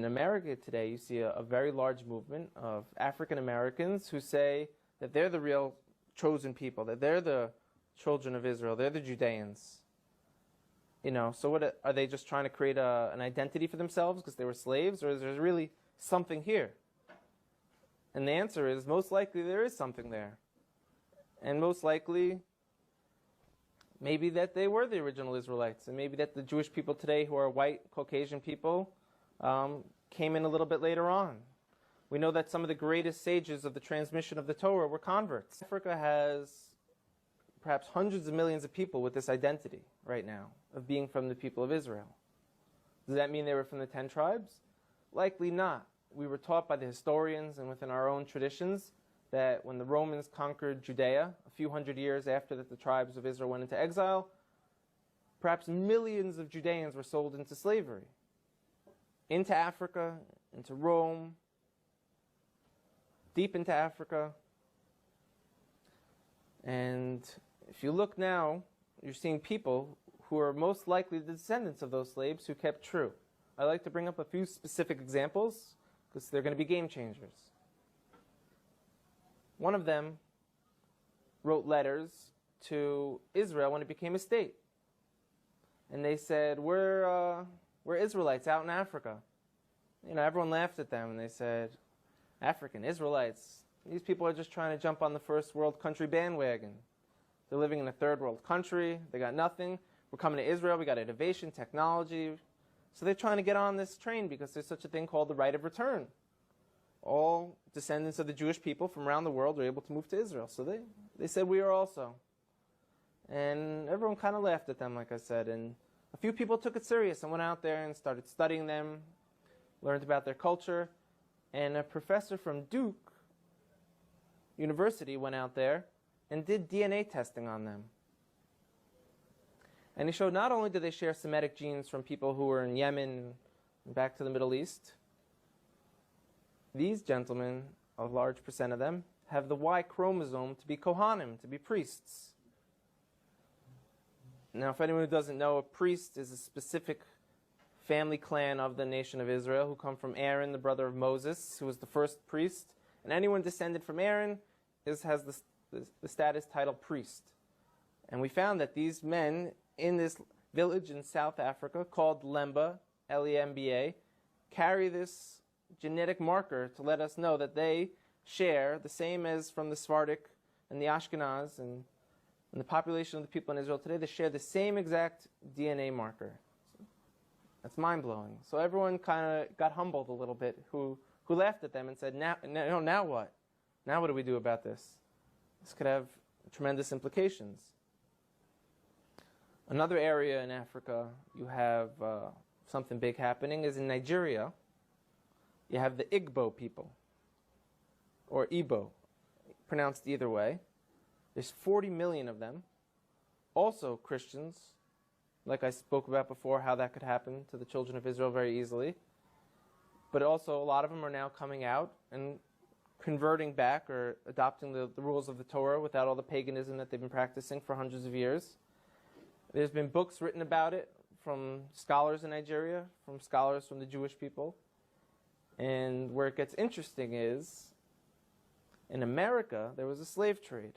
In America today, you see a very large movement of African Americans who say that they're the real chosen people, that they're the children of Israel, they're the Judeans. So what are they just trying to create an identity for themselves because they were slaves, or is there really something here? And the answer is, most likely there is something there. And most likely, maybe that they were the original Israelites, and maybe that the Jewish people today who are white, Caucasian people came in a little bit later on. We know that some of the greatest sages of the transmission of the Torah were converts. Africa has perhaps hundreds of millions of people with this identity right now of being from the people of Israel. Does that mean they were from the 10 tribes? Likely not. We were taught by the historians and within our own traditions that when the Romans conquered Judea, a few hundred years after that the tribes of Israel went into exile, perhaps millions of Judeans were sold into slavery. Into Africa, into Rome, deep into Africa. And if you look now, you're seeing people who are most likely the descendants of those slaves who kept true. I'd like to bring up a few specific examples because they're going to be game changers. One of them wrote letters to Israel when it became a state. And they said, we're Israelites out in Africa. Everyone laughed at them and they said, African Israelites, these people are just trying to jump on the first world country bandwagon. They're living in a third world country, they got nothing. We're coming to Israel, we got innovation, technology. So they're trying to get on this train because there's such a thing called the right of return. All descendants of the Jewish people from around the world are able to move to Israel. So they said we are also. And everyone kind of laughed at them, like I said. And a few people took it serious and went out there and started studying them, learned about their culture. And a professor from Duke University went out there and did DNA testing on them. And he showed not only did they share Semitic genes from people who were in Yemen and back to the Middle East, these gentlemen, a large percent of them, have the Y chromosome to be Kohanim, to be priests. Now, if anyone who doesn't know, a priest is a specific family clan of the nation of Israel who come from Aaron, the brother of Moses, who was the first priest. And anyone descended from Aaron has the status title priest. And we found that these men in this village in South Africa called Lemba, L-E-M-B-A, carry this genetic marker to let us know that they share the same as from the Sephardic and the Ashkenaz and the population of the people in Israel today. They share the same exact DNA marker. That's mind-blowing. So everyone kind of got humbled a little bit who laughed at them and said, now what? Now what do we do about this? This could have tremendous implications. Another area in Africa you have something big happening is in Nigeria. You have the Igbo people, or Igbo, pronounced either way. There's 40 million of them, also Christians, like I spoke about before, how that could happen to the children of Israel very easily. But also a lot of them are now coming out and converting back or adopting the rules of the Torah without all the paganism that they've been practicing for hundreds of years. There's been books written about it from scholars in Nigeria, from scholars from the Jewish people. And where it gets interesting is, in America, there was a slave trade.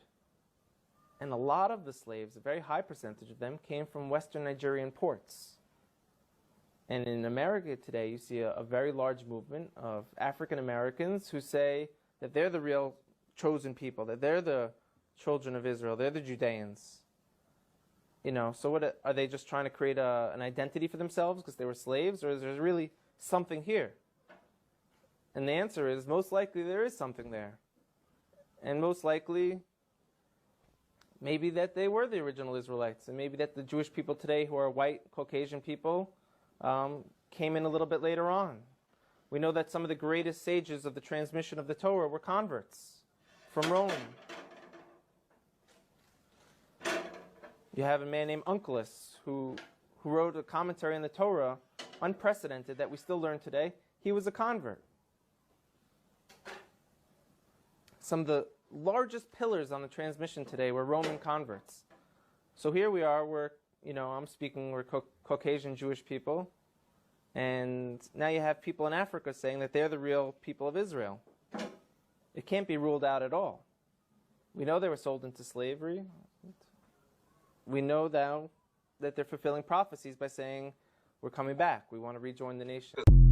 And a lot of the slaves, a very high percentage of them, came from Western Nigerian ports. And in America today, you see a very large movement of African Americans who say that they're the real chosen people, that they're the children of Israel, they're the Judeans. So what are they just trying to create an identity for themselves because they were slaves, or is there really something here? And the answer is, most likely there is something there. And most likely, maybe that they were the original Israelites, and maybe that the Jewish people today who are white, Caucasian people came in a little bit later on. We know that some of the greatest sages of the transmission of the Torah were converts from Rome. You have a man named Onkelos who wrote a commentary on the Torah, unprecedented, that we still learn today. He was a convert. Some of the largest pillars on the transmission today were Roman converts. So here we are, we're Caucasian Jewish people, And now you have people in Africa saying that they're the real people of Israel. It can't be ruled out at all. We know they were sold into slavery. We know now that they're fulfilling prophecies by saying, we're coming back. We want to rejoin the nation.